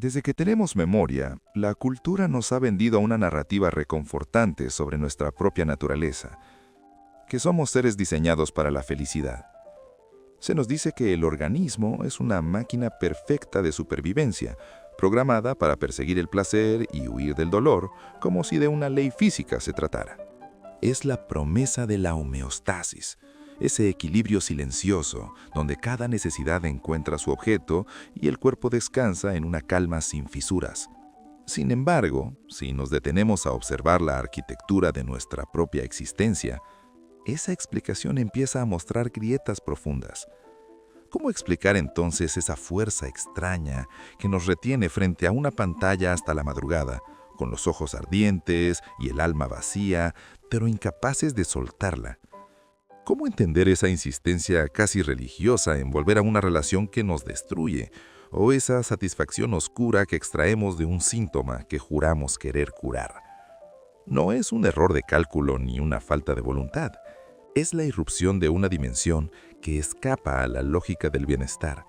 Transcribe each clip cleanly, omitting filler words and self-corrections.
Desde que tenemos memoria, la cultura nos ha vendido una narrativa reconfortante sobre nuestra propia naturaleza, que somos seres diseñados para la felicidad. Se nos dice que el organismo es una máquina perfecta de supervivencia, programada para perseguir el placer y huir del dolor, como si de una ley física se tratara. Es la promesa de la homeostasis, ese equilibrio silencioso donde cada necesidad encuentra su objeto y el cuerpo descansa en una calma sin fisuras. Sin embargo, si nos detenemos a observar la arquitectura de nuestra propia existencia, esa explicación empieza a mostrar grietas profundas. ¿Cómo explicar entonces esa fuerza extraña que nos retiene frente a una pantalla hasta la madrugada, con los ojos ardientes y el alma vacía, pero incapaces de soltarla? ¿Cómo entender esa insistencia casi religiosa en volver a una relación que nos destruye, o esa satisfacción oscura que extraemos de un síntoma que juramos querer curar? No es un error de cálculo ni una falta de voluntad. Es la irrupción de una dimensión que escapa a la lógica del bienestar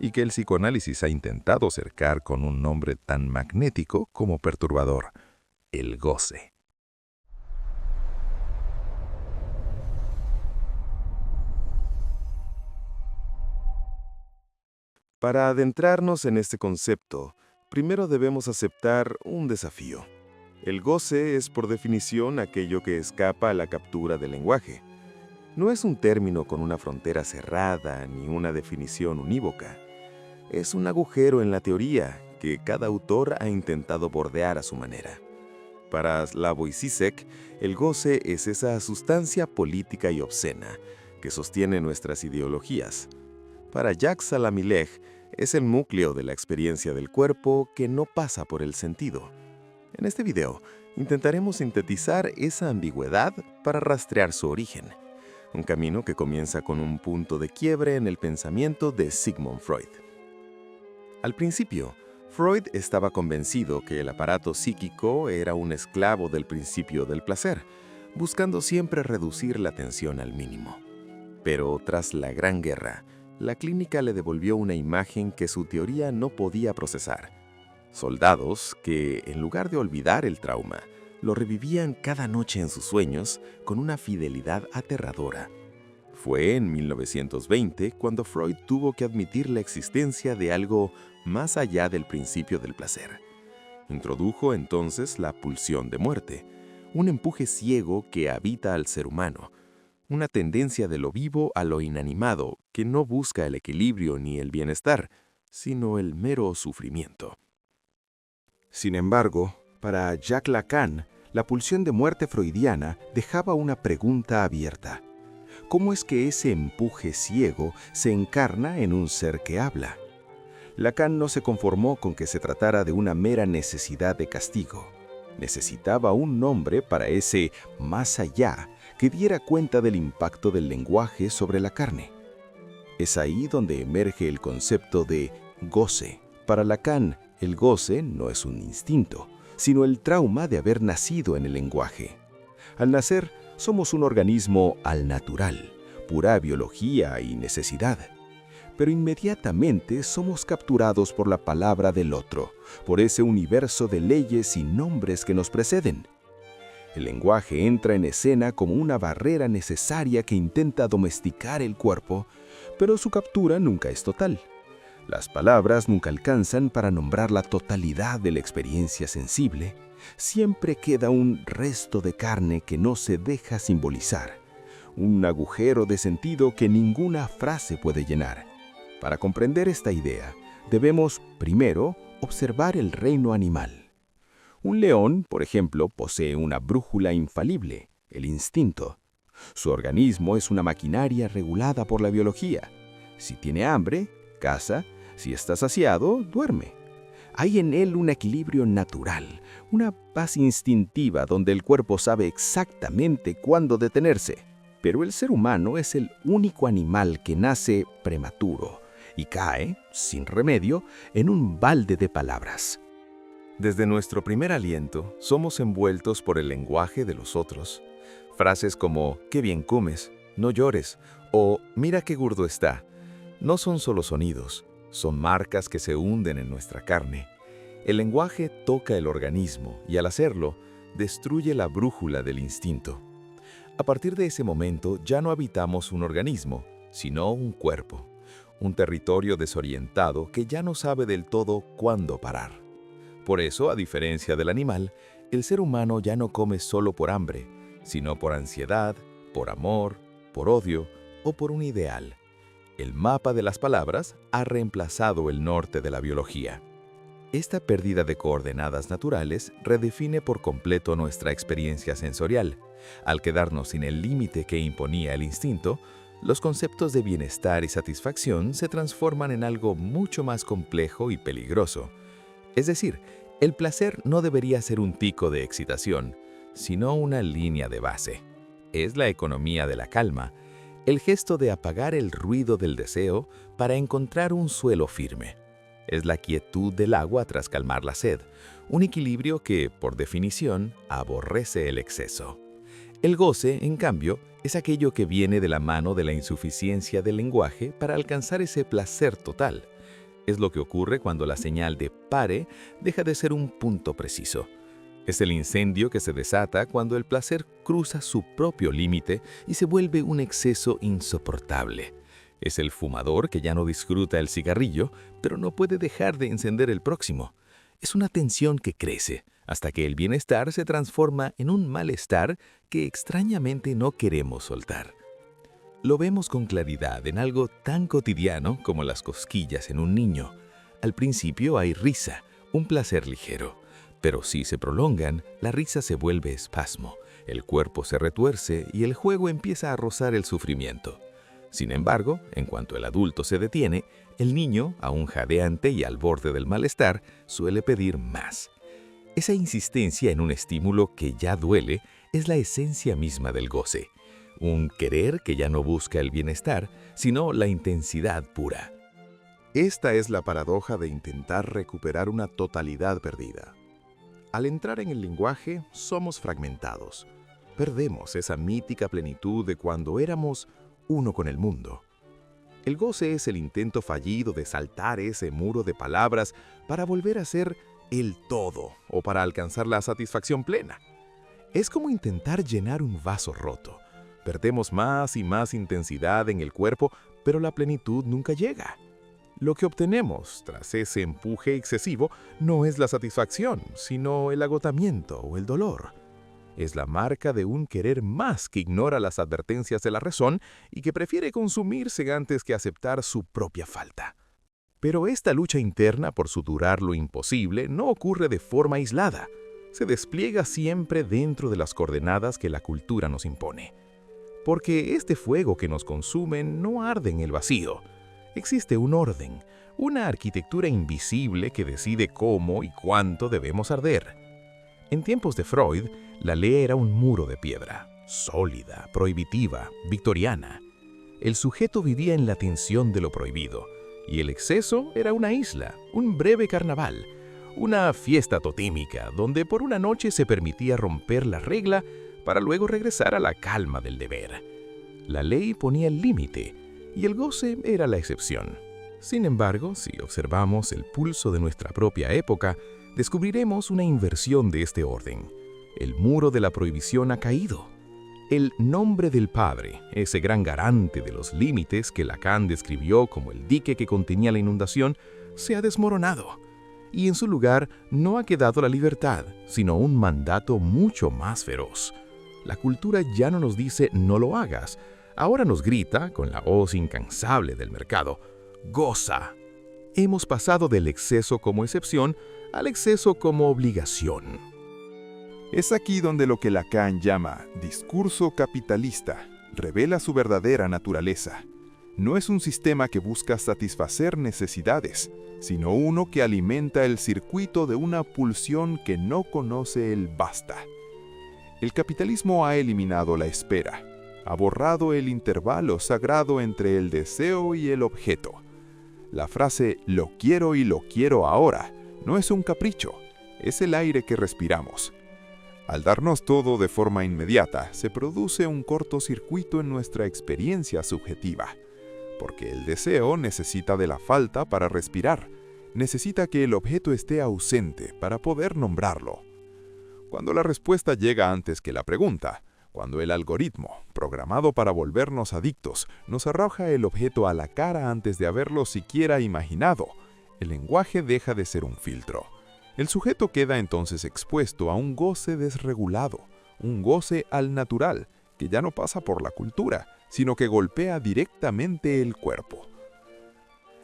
y que el psicoanálisis ha intentado cercar con un nombre tan magnético como perturbador: el goce. Para adentrarnos en este concepto, primero debemos aceptar un desafío. El goce es por definición aquello que escapa a la captura del lenguaje. No es un término con una frontera cerrada ni una definición unívoca. Es un agujero en la teoría que cada autor ha intentado bordear a su manera. Para Slavoj Žižek, el goce es esa sustancia política y obscena que sostiene nuestras ideologías. Para Jacques Salamilej, es el núcleo de la experiencia del cuerpo que no pasa por el sentido. En este video, intentaremos sintetizar esa ambigüedad para rastrear su origen. Un camino que comienza con un punto de quiebre en el pensamiento de Sigmund Freud. Al principio, Freud estaba convencido que el aparato psíquico era un esclavo del principio del placer, buscando siempre reducir la tensión al mínimo. Pero tras la Gran Guerra, la clínica le devolvió una imagen que su teoría no podía procesar. Soldados que, en lugar de olvidar el trauma, lo revivían cada noche en sus sueños con una fidelidad aterradora. Fue en 1920 cuando Freud tuvo que admitir la existencia de algo más allá del principio del placer. Introdujo entonces la pulsión de muerte, un empuje ciego que habita al ser humano, una tendencia de lo vivo a lo inanimado que no busca el equilibrio ni el bienestar, sino el mero sufrimiento. Sin embargo, para Jacques Lacan, la pulsión de muerte freudiana dejaba una pregunta abierta. ¿Cómo es que ese empuje ciego se encarna en un ser que habla? Lacan no se conformó con que se tratara de una mera necesidad de castigo. Necesitaba un nombre para ese más allá que diera cuenta del impacto del lenguaje sobre la carne. Es ahí donde emerge el concepto de goce. Para Lacan, el goce no es un instinto, sino el trauma de haber nacido en el lenguaje. Al nacer, somos un organismo al natural, pura biología y necesidad. Pero inmediatamente somos capturados por la palabra del otro, por ese universo de leyes y nombres que nos preceden. El lenguaje entra en escena como una barrera necesaria que intenta domesticar el cuerpo, pero su captura nunca es total. Las palabras nunca alcanzan para nombrar la totalidad de la experiencia sensible. Siempre queda un resto de carne que no se deja simbolizar, un agujero de sentido que ninguna frase puede llenar. Para comprender esta idea, debemos, primero, observar el reino animal. Un león, por ejemplo, posee una brújula infalible, el instinto. Su organismo es una maquinaria regulada por la biología. Si tiene hambre, caza; si está saciado, duerme. Hay en él un equilibrio natural, una paz instintiva donde el cuerpo sabe exactamente cuándo detenerse. Pero el ser humano es el único animal que nace prematuro y cae, sin remedio, en un balde de palabras. Desde nuestro primer aliento, somos envueltos por el lenguaje de los otros. Frases como «qué bien comes», «no llores» o «mira qué gordo está» no son solo sonidos, son marcas que se hunden en nuestra carne. El lenguaje toca el organismo y al hacerlo, destruye la brújula del instinto. A partir de ese momento ya no habitamos un organismo, sino un cuerpo, un territorio desorientado que ya no sabe del todo cuándo parar. Por eso, a diferencia del animal, el ser humano ya no come solo por hambre, sino por ansiedad, por amor, por odio o por un ideal. El mapa de las palabras ha reemplazado el norte de la biología. Esta pérdida de coordenadas naturales redefine por completo nuestra experiencia sensorial. Al quedarnos sin el límite que imponía el instinto, los conceptos de bienestar y satisfacción se transforman en algo mucho más complejo y peligroso. Es decir, el placer no debería ser un pico de excitación, sino una línea de base. Es la economía de la calma, el gesto de apagar el ruido del deseo para encontrar un suelo firme. Es la quietud del agua tras calmar la sed, un equilibrio que, por definición, aborrece el exceso. El goce, en cambio, es aquello que viene de la mano de la insuficiencia del lenguaje para alcanzar ese placer total. Es lo que ocurre cuando la señal de pare deja de ser un punto preciso. Es el incendio que se desata cuando el placer cruza su propio límite y se vuelve un exceso insoportable. Es el fumador que ya no disfruta el cigarrillo, pero no puede dejar de encender el próximo. Es una tensión que crece, hasta que el bienestar se transforma en un malestar que extrañamente no queremos soltar. Lo vemos con claridad en algo tan cotidiano como las cosquillas en un niño. Al principio hay risa, un placer ligero, pero si se prolongan, la risa se vuelve espasmo, el cuerpo se retuerce y el juego empieza a rozar el sufrimiento. Sin embargo, en cuanto el adulto se detiene, el niño, aún jadeante y al borde del malestar, suele pedir más. Esa insistencia en un estímulo que ya duele es la esencia misma del goce. Un querer que ya no busca el bienestar, sino la intensidad pura. Esta es la paradoja de intentar recuperar una totalidad perdida. Al entrar en el lenguaje, somos fragmentados. Perdemos esa mítica plenitud de cuando éramos uno con el mundo. El goce es el intento fallido de saltar ese muro de palabras para volver a ser el todo o para alcanzar la satisfacción plena. Es como intentar llenar un vaso roto. Perdemos más y más intensidad en el cuerpo, pero la plenitud nunca llega. Lo que obtenemos tras ese empuje excesivo no es la satisfacción, sino el agotamiento o el dolor. Es la marca de un querer más que ignora las advertencias de la razón y que prefiere consumirse antes que aceptar su propia falta. Pero esta lucha interna por suturar lo imposible no ocurre de forma aislada. Se despliega siempre dentro de las coordenadas que la cultura nos impone. Porque este fuego que nos consume no arde en el vacío. Existe un orden, una arquitectura invisible que decide cómo y cuánto debemos arder. En tiempos de Freud, la ley era un muro de piedra, sólida, prohibitiva, victoriana. El sujeto vivía en la tensión de lo prohibido, y el exceso era una isla, un breve carnaval, una fiesta totémica donde por una noche se permitía romper la regla para luego regresar a la calma del deber. La ley ponía el límite, y el goce era la excepción. Sin embargo, si observamos el pulso de nuestra propia época, descubriremos una inversión de este orden. El muro de la prohibición ha caído. El nombre del Padre, ese gran garante de los límites que Lacan describió como el dique que contenía la inundación, se ha desmoronado. Y en su lugar no ha quedado la libertad, sino un mandato mucho más feroz. La cultura ya no nos dice no lo hagas, ahora nos grita, con la voz incansable del mercado, goza. Hemos pasado del exceso como excepción al exceso como obligación. Es aquí donde lo que Lacan llama discurso capitalista revela su verdadera naturaleza. No es un sistema que busca satisfacer necesidades, sino uno que alimenta el circuito de una pulsión que no conoce el basta. El capitalismo ha eliminado la espera, ha borrado el intervalo sagrado entre el deseo y el objeto. La frase «lo quiero y lo quiero ahora» no es un capricho, es el aire que respiramos. Al darnos todo de forma inmediata, se produce un cortocircuito en nuestra experiencia subjetiva, porque el deseo necesita de la falta para respirar, necesita que el objeto esté ausente para poder nombrarlo. Cuando la respuesta llega antes que la pregunta, cuando el algoritmo, programado para volvernos adictos, nos arroja el objeto a la cara antes de haberlo siquiera imaginado, el lenguaje deja de ser un filtro. El sujeto queda entonces expuesto a un goce desregulado, un goce al natural, que ya no pasa por la cultura, sino que golpea directamente el cuerpo.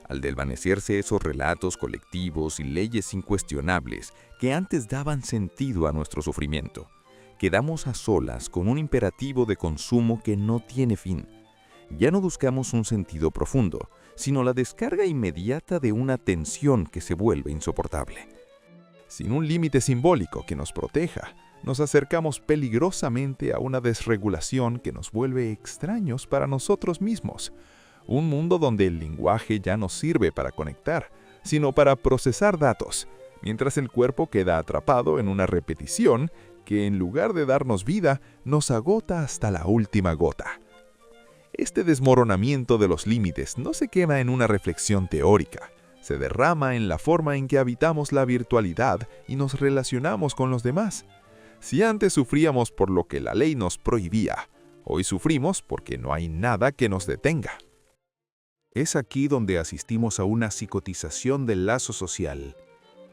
Al desvanecerse esos relatos colectivos y leyes incuestionables que antes daban sentido a nuestro sufrimiento, quedamos a solas con un imperativo de consumo que no tiene fin. Ya no buscamos un sentido profundo, sino la descarga inmediata de una tensión que se vuelve insoportable. Sin un límite simbólico que nos proteja, nos acercamos peligrosamente a una desregulación que nos vuelve extraños para nosotros mismos. Un mundo donde el lenguaje ya no sirve para conectar, sino para procesar datos, mientras el cuerpo queda atrapado en una repetición que en lugar de darnos vida, nos agota hasta la última gota. Este desmoronamiento de los límites no se queda en una reflexión teórica, se derrama en la forma en que habitamos la virtualidad y nos relacionamos con los demás. Si antes sufríamos por lo que la ley nos prohibía, hoy sufrimos porque no hay nada que nos detenga. Es aquí donde asistimos a una psicotización del lazo social.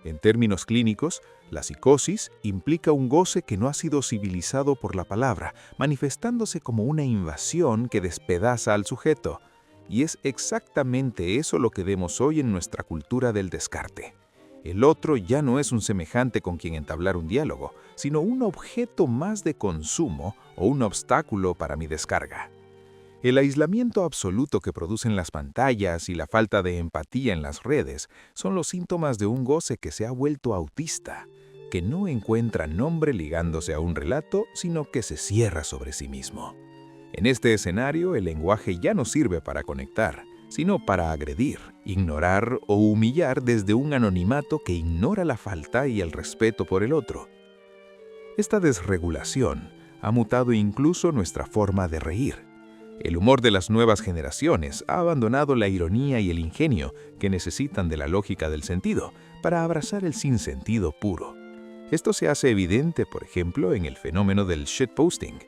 En términos clínicos, la psicosis implica un goce que no ha sido civilizado por la palabra, manifestándose como una invasión que despedaza al sujeto. Y es exactamente eso lo que vemos hoy en nuestra cultura del descarte. El otro ya no es un semejante con quien entablar un diálogo, sino un objeto más de consumo o un obstáculo para mi descarga. El aislamiento absoluto que producen las pantallas y la falta de empatía en las redes son los síntomas de un goce que se ha vuelto autista, que no encuentra nombre ligándose a un relato, sino que se cierra sobre sí mismo. En este escenario, el lenguaje ya no sirve para conectar, sino para agredir, ignorar o humillar desde un anonimato que ignora la falta y el respeto por el otro. Esta desregulación ha mutado incluso nuestra forma de reír. El humor de las nuevas generaciones ha abandonado la ironía y el ingenio que necesitan de la lógica del sentido para abrazar el sinsentido puro. Esto se hace evidente, por ejemplo, en el fenómeno del shitposting,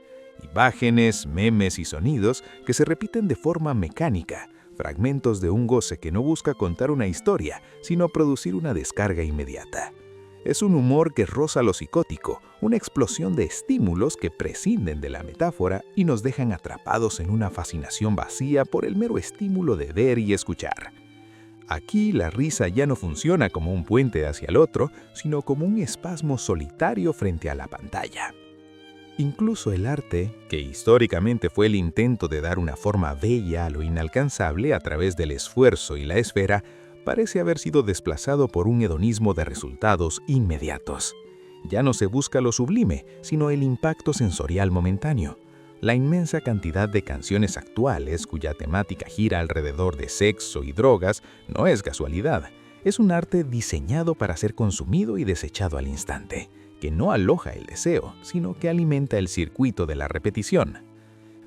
imágenes, memes y sonidos que se repiten de forma mecánica, fragmentos de un goce que no busca contar una historia, sino producir una descarga inmediata. Es un humor que roza lo psicótico, una explosión de estímulos que prescinden de la metáfora y nos dejan atrapados en una fascinación vacía por el mero estímulo de ver y escuchar. Aquí la risa ya no funciona como un puente hacia el otro, sino como un espasmo solitario frente a la pantalla. Incluso el arte, que históricamente fue el intento de dar una forma bella a lo inalcanzable a través del esfuerzo y la esfera, parece haber sido desplazado por un hedonismo de resultados inmediatos. Ya no se busca lo sublime, sino el impacto sensorial momentáneo. La inmensa cantidad de canciones actuales cuya temática gira alrededor de sexo y drogas no es casualidad. Es un arte diseñado para ser consumido y desechado al instante, que no aloja el deseo, sino que alimenta el circuito de la repetición.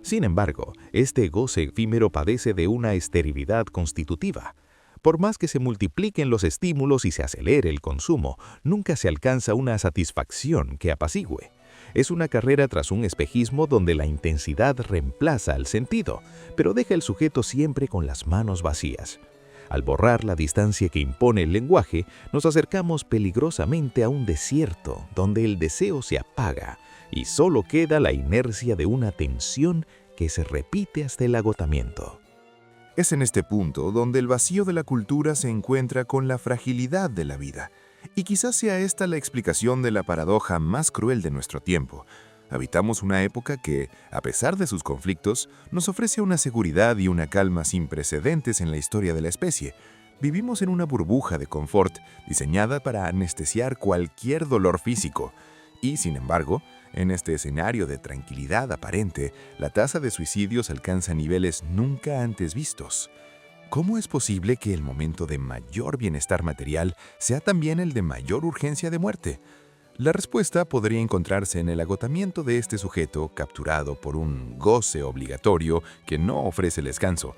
Sin embargo, este goce efímero padece de una esterilidad constitutiva. Por más que se multipliquen los estímulos y se acelere el consumo, nunca se alcanza una satisfacción que apacigüe. Es una carrera tras un espejismo donde la intensidad reemplaza al sentido, pero deja al sujeto siempre con las manos vacías. Al borrar la distancia que impone el lenguaje, nos acercamos peligrosamente a un desierto donde el deseo se apaga y solo queda la inercia de una tensión que se repite hasta el agotamiento. Es en este punto donde el vacío de la cultura se encuentra con la fragilidad de la vida. Y quizás sea esta la explicación de la paradoja más cruel de nuestro tiempo. Habitamos una época que, a pesar de sus conflictos, nos ofrece una seguridad y una calma sin precedentes en la historia de la especie. Vivimos en una burbuja de confort diseñada para anestesiar cualquier dolor físico. Y, sin embargo, en este escenario de tranquilidad aparente, la tasa de suicidios alcanza niveles nunca antes vistos. ¿Cómo es posible que el momento de mayor bienestar material sea también el de mayor urgencia de muerte? La respuesta podría encontrarse en el agotamiento de este sujeto capturado por un goce obligatorio que no ofrece descanso.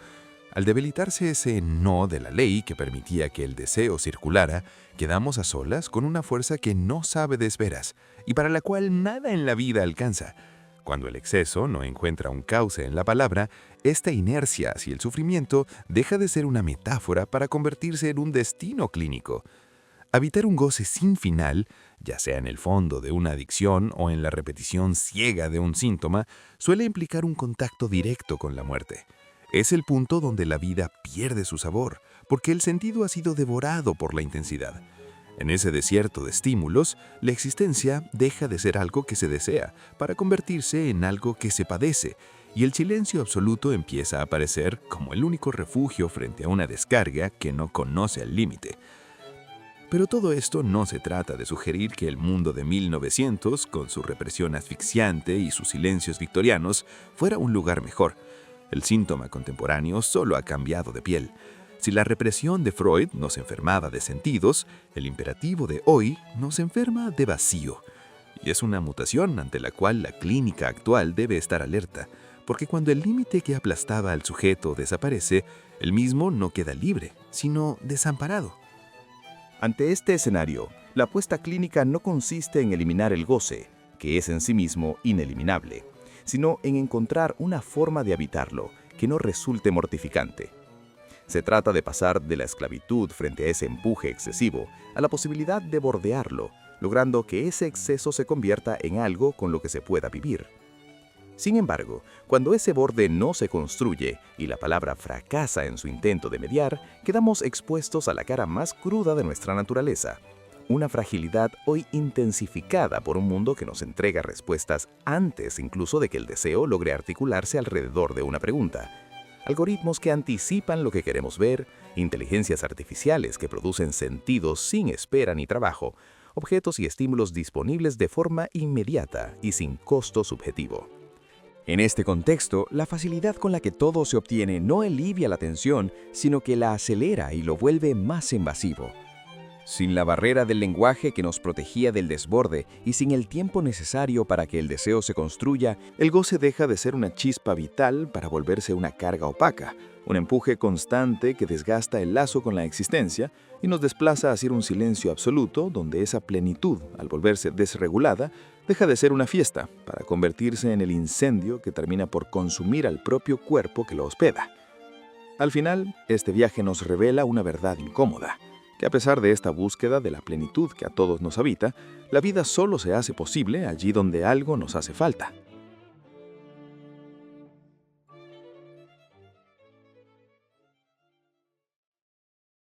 Al debilitarse ese no de la ley que permitía que el deseo circulara, quedamos a solas con una fuerza que no sabe de esferas y para la cual nada en la vida alcanza. Cuando el exceso no encuentra un cauce en la palabra, esta inercia hacia el sufrimiento deja de ser una metáfora para convertirse en un destino clínico. Habitar un goce sin final, ya sea en el fondo de una adicción o en la repetición ciega de un síntoma, suele implicar un contacto directo con la muerte. Es el punto donde la vida pierde su sabor, porque el sentido ha sido devorado por la intensidad. En ese desierto de estímulos, la existencia deja de ser algo que se desea para convertirse en algo que se padece, y el silencio absoluto empieza a aparecer como el único refugio frente a una descarga que no conoce el límite. Pero todo esto no se trata de sugerir que el mundo de 1900, con su represión asfixiante y sus silencios victorianos, fuera un lugar mejor. El síntoma contemporáneo solo ha cambiado de piel. Si la represión de Freud nos enfermaba de sentidos, el imperativo de hoy nos enferma de vacío. Y es una mutación ante la cual la clínica actual debe estar alerta, porque cuando el límite que aplastaba al sujeto desaparece, el mismo no queda libre, sino desamparado. Ante este escenario, la apuesta clínica no consiste en eliminar el goce, que es en sí mismo ineliminable, sino en encontrar una forma de habitarlo que no resulte mortificante. Se trata de pasar de la esclavitud frente a ese empuje excesivo a la posibilidad de bordearlo, logrando que ese exceso se convierta en algo con lo que se pueda vivir. Sin embargo, cuando ese borde no se construye y la palabra fracasa en su intento de mediar, quedamos expuestos a la cara más cruda de nuestra naturaleza. Una fragilidad hoy intensificada por un mundo que nos entrega respuestas antes incluso de que el deseo logre articularse alrededor de una pregunta. Algoritmos que anticipan lo que queremos ver, inteligencias artificiales que producen sentidos sin espera ni trabajo, objetos y estímulos disponibles de forma inmediata y sin costo subjetivo. En este contexto, la facilidad con la que todo se obtiene no alivia la tensión, sino que la acelera y lo vuelve más invasivo. Sin la barrera del lenguaje que nos protegía del desborde y sin el tiempo necesario para que el deseo se construya, El goce deja de ser una chispa vital para volverse una carga opaca, un empuje constante que desgasta el lazo con la existencia y nos desplaza hacia un silencio absoluto donde esa plenitud, al volverse desregulada, deja de ser una fiesta para convertirse en el incendio que termina por consumir al propio cuerpo que lo hospeda. Al final, este viaje nos revela una verdad incómoda, que a pesar de esta búsqueda de la plenitud que a todos nos habita, la vida solo se hace posible allí donde algo nos hace falta.